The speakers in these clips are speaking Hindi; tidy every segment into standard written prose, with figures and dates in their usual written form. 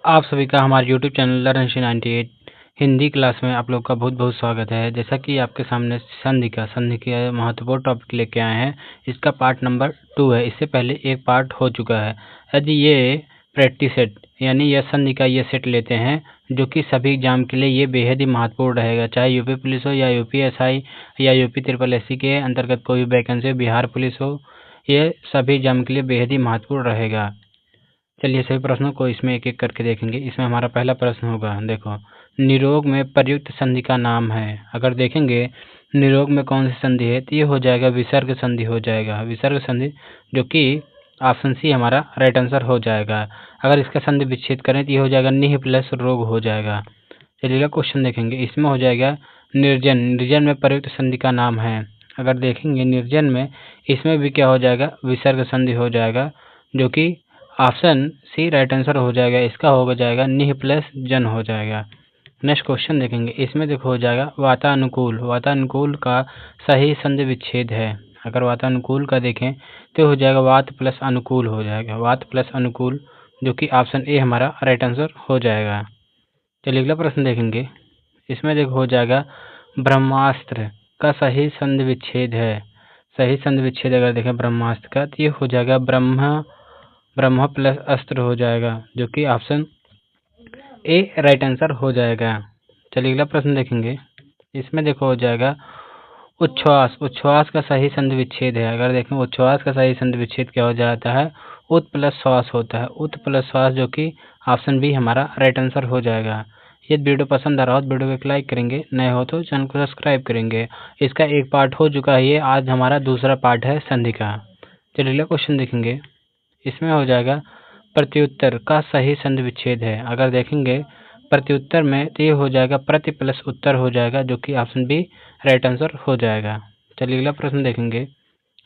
आप सभी का हमारे YouTube channel learn 98 Hindi class में आप लोग का बहुत बहुत स्वागत है। जैसा कि आपके सामने संधि का महत्वपूर्ण टॉपिक लेके आए हैं। इसका पार्ट नंबर 2 है। इससे पहले एक पार्ट हो चुका है। यदि ये प्रैक्टिस सेट यानी यह संधि का ये सेट लेते हैं जो कि सभी एग्जाम के लिए ये बेहद ही महत्वपूर्ण रहेगा, चाहे यूपी पुलिस हो या यूपीएसआई या यूपी ट्रिपल एससी के अंतर्गत कोई भी वैकेंसी हो, बिहार पुलिस हो, ये सभी एग्जाम के लिए बेहद ही महत्वपूर्ण रहेगा। चलिए सभी प्रश्नों को इसमें एक एक करके देखेंगे। इसमें हमारा पहला प्रश्न होगा, देखो, निरोग में प्रयुक्त संधि का नाम है। अगर देखेंगे निरोग में कौन सी संधि है तो ये हो जाएगा विसर्ग संधि हो जाएगा। विसर्ग संधि जो कि ऑप्शन सी हमारा राइट आंसर हो जाएगा। अगर इसका संधि विच्छेद करें तो ये हो जाएगा निह प्लस रोग हो जाएगा। चलिएगा क्वेश्चन देखेंगे। इसमें हो जाएगा निर्जन। निर्जन में प्रयुक्त संधि का नाम है। अगर देखेंगे निर्जन में, इसमें भी क्या हो जाएगा, विसर्ग संधि हो जाएगा जो कि ऑप्शन सी राइट आंसर हो जाएगा। इसका हो जाएगा निह प्लस जन हो जाएगा। नेक्स्ट क्वेश्चन देखेंगे। इसमें देखो हो जाएगा वातानुकूल। वातानुकूल का सही संधि विच्छेद है। अगर वातानुकूल का देखें तो हो जाएगा वात प्लस अनुकूल हो जाएगा। वात प्लस अनुकूल जो कि ऑप्शन ए हमारा राइट आंसर हो जाएगा। चलिए अगला प्रश्न देखेंगे। इसमें देखो हो जाएगा ब्रह्मास्त्र का सही संधि विच्छेद है। सही संधि विच्छेद अगर देखें ब्रह्मास्त्र का तो ये हो जाएगा ब्रह्म प्लस अस्त्र हो जाएगा जो कि ऑप्शन ए राइट आंसर हो जाएगा। चलिए अगला प्रश्न देखेंगे। इसमें देखो हो जाएगा उच्छ्वास। उच्छ्वास का सही संधि विच्छेद है। अगर देखें उच्छ्वास का सही संधि विच्छेद क्या हो जाता है, उत प्लस श्वास होता है। उत प्लस श्वास जो कि ऑप्शन बी हमारा राइट आंसर हो जाएगा। यदि वीडियो पसंद आ रहा हो तो वीडियो को लाइक करेंगे, नए हो तो चैनल को सब्सक्राइब करेंगे। इसका एक पार्ट हो चुका है, ये आज हमारा दूसरा पार्ट है संधि का। चलिए अगला क्वेश्चन देखेंगे। इसमें हो जाएगा प्रत्युत्तर का सही संधि विच्छेद है। अगर देखेंगे प्रत्युत्तर में तो ये हो जाएगा प्रति प्लस उत्तर हो जाएगा जो कि ऑप्शन बी राइट आंसर हो जाएगा। चलिए अगला प्रश्न देखेंगे।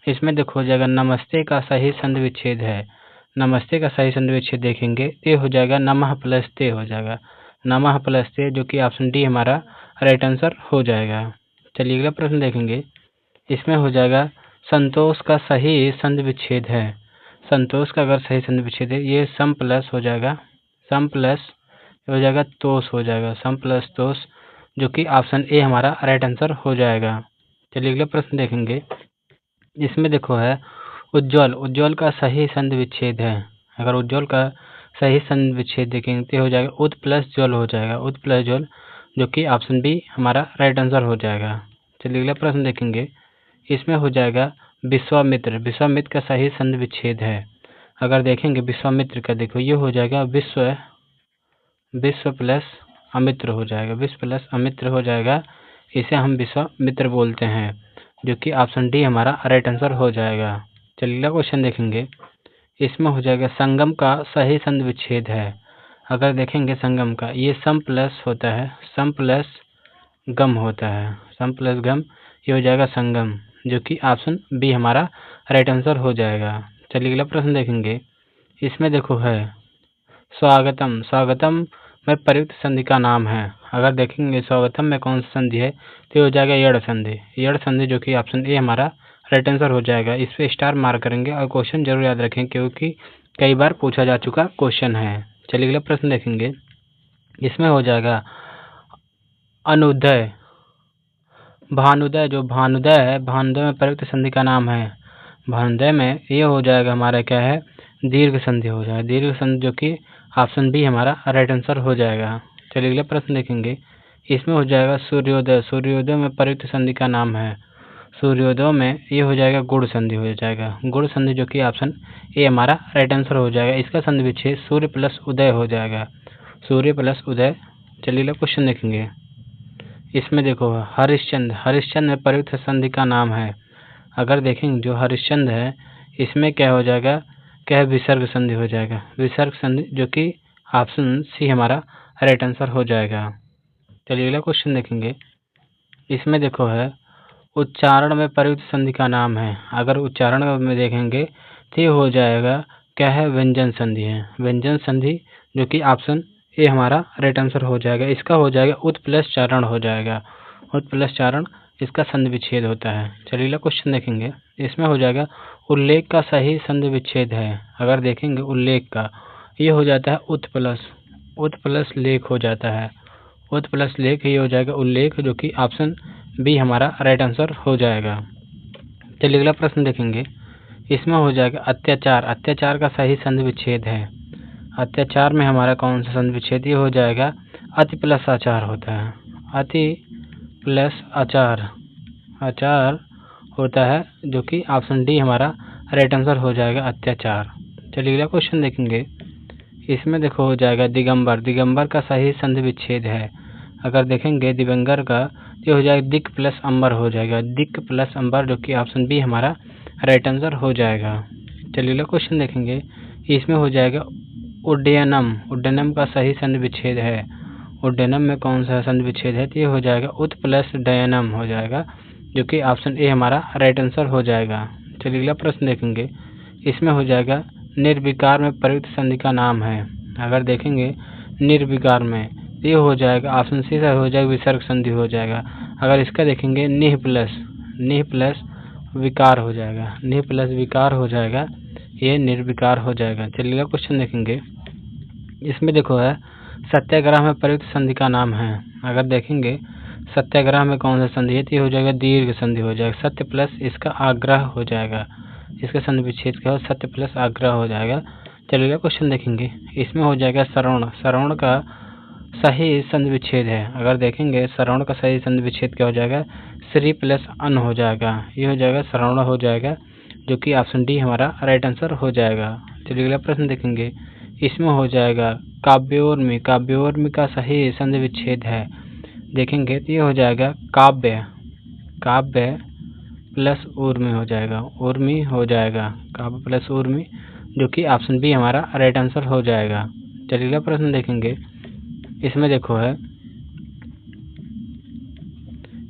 इसमें देखो हो जाएगा नमस्ते का सही संधि विच्छेद है। नमस्ते का सही संधि विच्छेद देखेंगे तो हो जाएगा नमः प्लस ते हो जाएगा। नमः प्लस ते जो कि ऑप्शन डी हमारा राइट आंसर हो जाएगा। चलिए अगला प्रश्न देखेंगे। इसमें हो जाएगा संतोष का सही संधि विच्छेद है। संतोष का अगर सही संधि विच्छेद है, ये सम प्लस हो जाएगा, सम प्लस हो जाएगा तोष हो जाएगा, सम प्लस तोष जो कि ऑप्शन ए हमारा राइट आंसर हो जाएगा। चलिए अगला प्रश्न देखेंगे। इसमें देखो है उज्ज्वल। उज्ज्वल का सही संधि विच्छेद है। अगर उज्ज्वल का सही संधि विच्छेद देखेंगे तो हो जाएगा उत प्लस ज्वल हो जाएगा। उत प्लस ज्वल जो कि ऑप्शन बी हमारा राइट आंसर हो जाएगा। चलिए अगला प्रश्न देखेंगे। इसमें हो जाएगा विश्वामित्र। विश्वामित्र का सही संधि विच्छेद है। अगर देखेंगे विश्वामित्र का, देखो ये हो जाएगा विश्व प्लस अमित्र हो जाएगा। विश्व प्लस अमित्र हो जाएगा, इसे हम विश्वामित्र बोलते हैं जो कि ऑप्शन डी हमारा राइट आंसर हो जाएगा। चलिए अगला क्वेश्चन देखेंगे। इसमें हो जाएगा संगम का सही संधि विच्छेद है। अगर देखेंगे संगम का, ये सम प्लस होता है, सम प्लस गम होता है, सम प्लस गम, ये हो जाएगा संगम जो कि ऑप्शन बी हमारा राइट आंसर हो जाएगा। चलिए अगला प्रश्न देखेंगे। इसमें देखो है स्वागतम। स्वागतम में प्रयुक्त संधि का नाम है। अगर देखेंगे स्वागतम में कौन सी संधि है तो हो जाएगा यड़ संधि। यड़ संधि जो कि ऑप्शन ए हमारा राइट आंसर हो जाएगा। इस पर स्टार मार्क करेंगे और क्वेश्चन जरूर याद रखें क्योंकि कई बार पूछा जा चुका क्वेश्चन है। चलिए अगला प्रश्न देखेंगे। इसमें हो जाएगा अनुदय। भानुदय। जो भानुदय है, भानुदय में प्रयुक्त संधि का नाम है। भानुदय में ये हो जाएगा हमारा क्या है, दीर्घ संधि हो जाएगा। दीर्घ संधि जो कि ऑप्शन बी हमारा राइट आंसर हो जाएगा। चलिए अगला प्रश्न देखेंगे। इसमें हो जाएगा सूर्योदय। सूर्योदय में प्रयुक्त संधि का नाम है। सूर्योदय में ये हो जाएगा गुण संधि हो जाएगा। गुण संधि जो कि ऑप्शन ए हमारा राइट आंसर हो जाएगा। इसका संधि विच्छेद सूर्य प्लस उदय हो जाएगा। सूर्य प्लस उदय। चलिए अगला क्वेश्चन देखेंगे। इसमें देखो हरिश्चंद्र। हरिश्चंद्र में प्रयुक्त संधि का नाम है। अगर देखेंगे जो हरिश्चंद्र है, इसमें क्या हो जाएगा, क्या है, विसर्ग संधि हो जाएगा। विसर्ग संधि जो कि ऑप्शन सी हमारा राइट आंसर हो जाएगा। चलिए अगला क्वेश्चन देखेंगे। इसमें देखो है उच्चारण में प्रयुक्त संधि का नाम है। अगर उच्चारण में देखेंगे तो ये हो जाएगा क्या है, व्यंजन संधि है। व्यंजन संधि जो कि ऑप्शन ए हमारा राइट आंसर हो जाएगा। इसका हो जाएगा उत प्लस चारण हो जाएगा। उत प्लस चारण इसका संधि विच्छेद होता है। चलिए अगला क्वेश्चन देखेंगे। इसमें हो जाएगा उल्लेख का सही संधि विच्छेद है। अगर देखेंगे उल्लेख का, ये हो जाता है उत प्लस उत प्लस लेख हो जाता है। उत प्लस लेख ही हो जाएगा उल्लेख, जो कि ऑप्शन बी हमारा राइट आंसर हो जाएगा। चलिए अगला प्रश्न देखेंगे। इसमें हो जाएगा अत्याचार। अत्याचार का सही संधि विच्छेद है। अत्याचार में हमारा कौन सा संधि विच्छेद? ये हो जाएगा अति प्लस आचार होता है। अति प्लस आचार आचार होता है, जो कि ऑप्शन डी हमारा राइट आंसर हो जाएगा अत्याचार। चलिए अगला क्वेश्चन देखेंगे। इसमें देखो हो जाएगा दिगंबर। दिगंबर का सही संधि विच्छेद है। अगर देखेंगे दिगंबर का, ये हो जाएगा दिक प्लस अंबर हो जाएगा। दिक प्लस अंबर, जो कि ऑप्शन बी हमारा राइट आंसर हो जाएगा। चलिए अगला क्वेश्चन देखेंगे। इसमें हो जाएगा उड्डयनम। उड्डयनम का सही संधि विच्छेद है। उड्डयनम में कौन सा संधि विच्छेद है? तो ये हो जाएगा उत प्लस डयनम हो जाएगा, जो कि ऑप्शन ए हमारा राइट आंसर हो जाएगा। चलिए अगला प्रश्न देखेंगे। इसमें हो जाएगा निर्विकार में प्रयुक्त संधि का नाम है। अगर देखेंगे निर्विकार में, ये हो जाएगा ऑप्शन सी हो जाएगा विसर्ग संधि हो जाएगा। अगर इसका देखेंगे निह प्लस विकार हो जाएगा। निह प्लस विकार हो जाएगा, ये निर्विकार हो जाएगा। चलिए अगला क्वेश्चन देखेंगे। इसमें देखो है सत्याग्रह में प्रयुक्त संधि का नाम है। अगर देखेंगे सत्याग्रह में कौन सा संधि है? तो ये हो जाएगा दीर्घ संधि हो जाएगा। सत्य प्लस इसका आग्रह हो जाएगा। इसका संधि विच्छेद क्या हो? सत्य प्लस आग्रह हो जाएगा। चलिए क्वेश्चन देखेंगे। इसमें हो जाएगा श्रवण। श्रवण का सही संधि विच्छेद है। अगर देखेंगे श्रवण का सही संधि विच्छेद क्या हो जाएगा? श्री प्लस अन हो जाएगा। ये हो जाएगा श्रवण हो जाएगा, जो कि ऑप्शन डी हमारा राइट आंसर हो जाएगा। चलिए अगला प्रश्न देखेंगे। इसमें हो जाएगा काव्योर्मी। काव्योर्मी का सही संधि विच्छेद है। देखेंगे तो ये हो जाएगा काव्य प्लस ऊर्मी हो जाएगा। ऊर्मी हो जाएगा, काव्य प्लस ऊर्मी, जो कि ऑप्शन बी हमारा राइट आंसर हो जाएगा। चलिए अगला प्रश्न देखेंगे। इसमें देखो है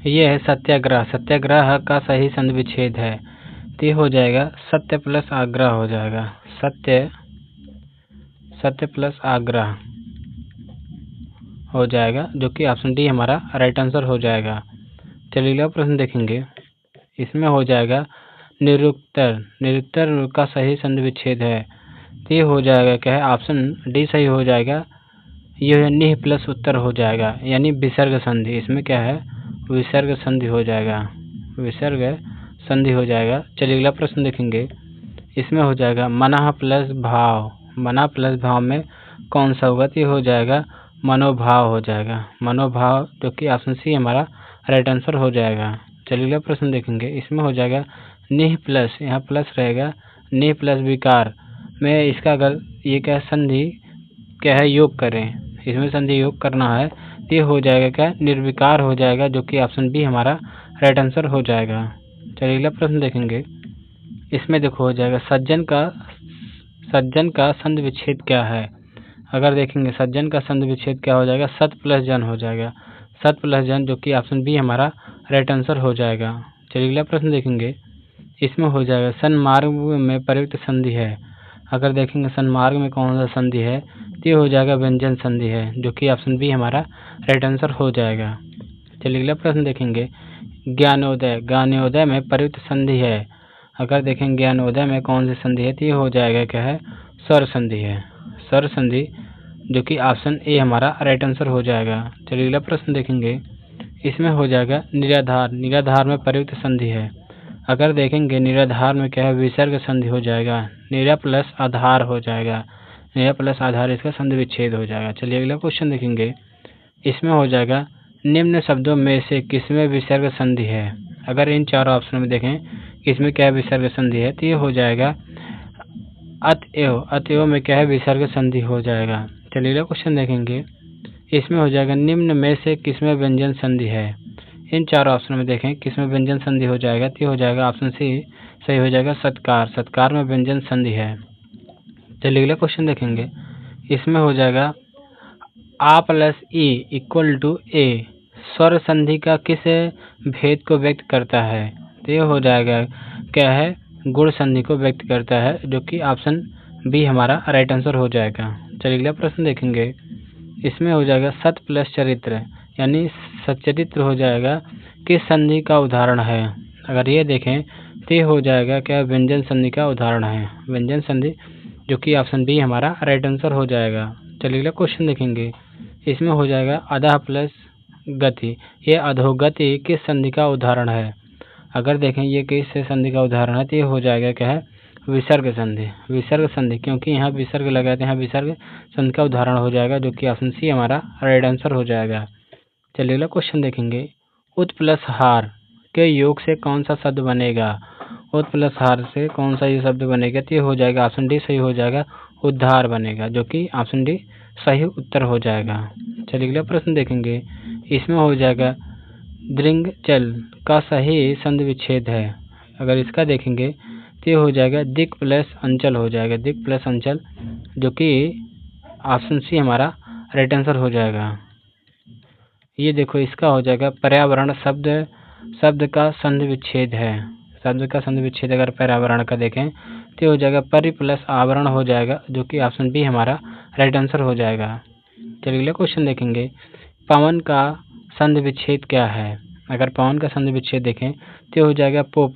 ये है सत्याग्रह। सत्याग्रह का सही संधि विच्छेद है, तो ये हो जाएगा सत्य प्लस आग्रह हो जाएगा। सत्य प्लस आग्रह हो जाएगा, जो कि ऑप्शन डी हमारा राइट आंसर हो जाएगा। चलिए अगला प्रश्न देखेंगे। इसमें हो जाएगा निरुक्तर। निरुक्तर का सही संधि विच्छेद है, तो ये हो जाएगा क्या है? ऑप्शन डी सही हो जाएगा। ये निह प्लस उत्तर हो जाएगा, यानी विसर्ग संधि। इसमें क्या है? विसर्ग संधि हो जाएगा। विसर्ग संधि हो जाएगा। चलिए अगला प्रश्न देखेंगे। इसमें हो जाएगा मना प्लस भाव। मना प्लस भाव में कौन सा होगा? तो ये हो जाएगा मनोभाव हो जाएगा। मनोभाव, जो कि ऑप्शन सी हमारा राइट आंसर हो जाएगा। चलिए अगला प्रश्न देखेंगे। इसमें हो जाएगा निह प्लस, यहाँ प्लस रहेगा, निह प्लस विकार में इसका अगर ये क्या संधि क्या है? योग करें। इसमें संधि योग करना है, तो ये हो जाएगा क्या? निर्विकार हो जाएगा, जो कि ऑप्शन बी हमारा राइट आंसर हो जाएगा। चलिए अगला प्रश्न देखेंगे। इसमें देखो हो जाएगा सज्जन का संधि विच्छेद क्या है? अगर देखेंगे सज्जन का संधि विच्छेद क्या हो जाएगा? सत प्लस जन हो जाएगा। सत प्लस जन, जो कि ऑप्शन बी हमारा राइट आंसर हो जाएगा। चलिए अगला प्रश्न देखेंगे। इसमें हो जाएगा सन्मार्ग में प्रयुक्त संधि है। अगर देखेंगे सन्मार्ग में कौन सा संधि है? तो ये हो जाएगा व्यंजन संधि है, जो कि ऑप्शन बी हमारा राइट आंसर हो जाएगा। चलिए अगला प्रश्न देखेंगे। ज्ञानोदय। ज्ञानोदय में प्रयुक्त संधि है। अगर देखेंगे ज्ञानोदय में कौन सी संधि है? तो ये हो जाएगा क्या है? स्वर संधि है। स्वर संधि, जो कि ऑप्शन ए हमारा राइट आंसर हो जाएगा। चलिए अगला प्रश्न देखेंगे। इसमें हो जाएगा निराधार। निराधार में प्रयुक्त संधि है। अगर देखेंगे निराधार में क्या है? विसर्ग संधि हो जाएगा। निरा प्लस आधार हो जाएगा। निरा प्लस आधार, इसका संधि विच्छेद हो जाएगा। चलिए अगला क्वेश्चन देखेंगे। इसमें हो जाएगा निम्न शब्दों में से किसमें विसर्ग संधि है? अगर इन चारों ऑप्शन में देखें इसमें क्या विसर्ग संधि है? तो ये हो जाएगा अतएव। अतएव में क्या है? विसर्ग संधि हो जाएगा। चलिए अगला क्वेश्चन देखेंगे। इसमें हो जाएगा निम्न में से किसमें व्यंजन संधि है? इन चारों ऑप्शन में देखें किसमें व्यंजन संधि हो जाएगा? तो हो जाएगा ऑप्शन सी सही हो जाएगा सत्कार। सत्कार में व्यंजन संधि है। चलिए अगला क्वेश्चन देखेंगे। इसमें हो जाएगा आ प्लस ई इक्वल टू ए स्वर संधि का किस भेद को व्यक्त करता है? तो ये हो जाएगा क्या है? गुण संधि को व्यक्त करता है, जो कि ऑप्शन बी हमारा राइट आंसर हो जाएगा। चलिए अगला प्रश्न देखेंगे। इसमें हो जाएगा सत प्लस चरित्र, यानी सच्चरित्र हो जाएगा किस संधि का उदाहरण है? अगर ये देखें तो ये हो जाएगा क्या? व्यंजन संधि का उदाहरण है। व्यंजन संधि, जो कि ऑप्शन बी हमारा राइट आंसर हो जाएगा। चलिए अगला क्वेश्चन देखेंगे। इसमें हो जाएगा अधः प्लस गति। ये अधोगति किस संधि का उदाहरण है? अगर देखें ये किस संधि का उदाहरण है तो ये हो जाएगा क्या है, विसर्ग संधि। विसर्ग संधि, क्योंकि यहाँ विसर्ग लगाते हैं, विसर्ग संधि का उदाहरण हो जाएगा, जो कि ऑप्शन सी हमारा राइट आंसर हो जाएगा। चलिए अगला क्वेश्चन देखेंगे। उत प्लस हार के योग से कौन सा शब्द बनेगा? उत प्लस हार से कौन सा ये शब्द बनेगा? तो ये हो जाएगा ऑप्शन डी सही हो जाएगा, उद्धार बनेगा, जो कि ऑप्शन डी सही उत्तर हो जाएगा। चलिए अगला प्रश्न देखेंगे। इसमें हो जाएगा दृंगचल का सही संधि विच्छेद है। अगर इसका देखेंगे तो ये हो जाएगा दिक् प्लस अंचल हो जाएगा, दिक् प्लस अंचल, जो कि ऑप्शन सी हमारा राइट आंसर हो जाएगा। ये देखो इसका हो जाएगा पर्यावरण शब्द का संधि विच्छेद है। शब्द का संधि विच्छेद अगर पर्यावरण का देखें तो हो जाएगा परि प्लस आवरण हो जाएगा, जो कि ऑप्शन बी हमारा राइट आंसर हो जाएगा। चलिए अगला क्वेश्चन देखेंगे। पवन का संधि विच्छेद क्या है? अगर पवन का संधि विच्छेद देखें तो हो जाएगा पो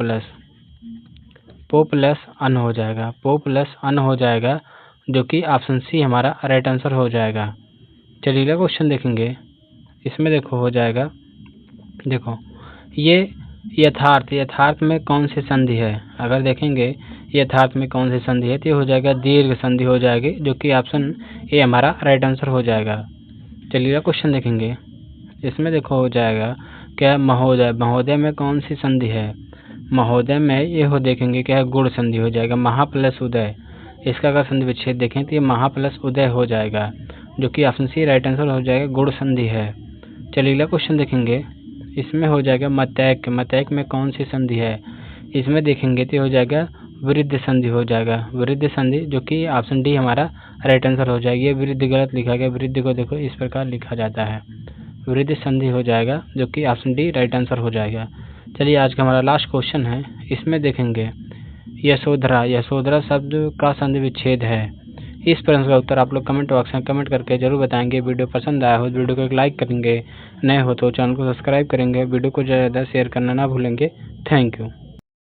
प्लस अन हो जाएगा, पो प्लस अन हो जाएगा, जो कि ऑप्शन सी हमारा राइट आंसर हो जाएगा। चलिए अगला क्वेश्चन देखेंगे। इसमें देखो हो जाएगा, देखो ये यथार्थ में कौन सी संधि है? अगर देखेंगे यथार्थ में कौन सी संधि है तो ये हो जाएगा दीर्घ संधि हो जाएगी, जो कि ऑप्शन ए हमारा राइट आंसर हो जाएगा। चलिए क्वेश्चन देखेंगे। इसमें देखो हो जाएगा क्या महोदय, महोदय में कौन सी संधि है? महोदय में ये हो देखेंगे क्या है, गुण संधि हो जाएगा, महा प्लस उदय। इसका अगर संधि विच्छेद देखें तो ये महा प्लस उदय हो जाएगा, जो कि ऑप्शन सी राइट आंसर हो जाएगा, गुण संधि है। चलिए अगला क्वेश्चन देखेंगे। इसमें हो जाएगा मतैक, मतैक में कौन सी संधि है? इसमें देखेंगे तो हो जाएगा वृद्ध संधि हो जाएगा, वृद्ध संधि, जो कि ऑप्शन डी हमारा राइट आंसर हो जाएगी। ये वृद्ध गलत लिखा गया, वृद्ध को देखो इस प्रकार लिखा जाता है, वृद्ध संधि हो जाएगा, जो कि ऑप्शन डी राइट आंसर हो जाएगा। चलिए आज का हमारा लास्ट क्वेश्चन है। इसमें देखेंगे यशोधरा, यशोधरा शब्द का संधि विच्छेद है। इस प्रश्न का उत्तर आप लोग कमेंट बॉक्स में कमेंट करके जरूर बताएंगे। वीडियो पसंद आया हो वीडियो को एक लाइक करेंगे, नए हो तो चैनल को सब्सक्राइब करेंगे, वीडियो को ज़्यादा शेयर करना ना भूलेंगे। Thank you.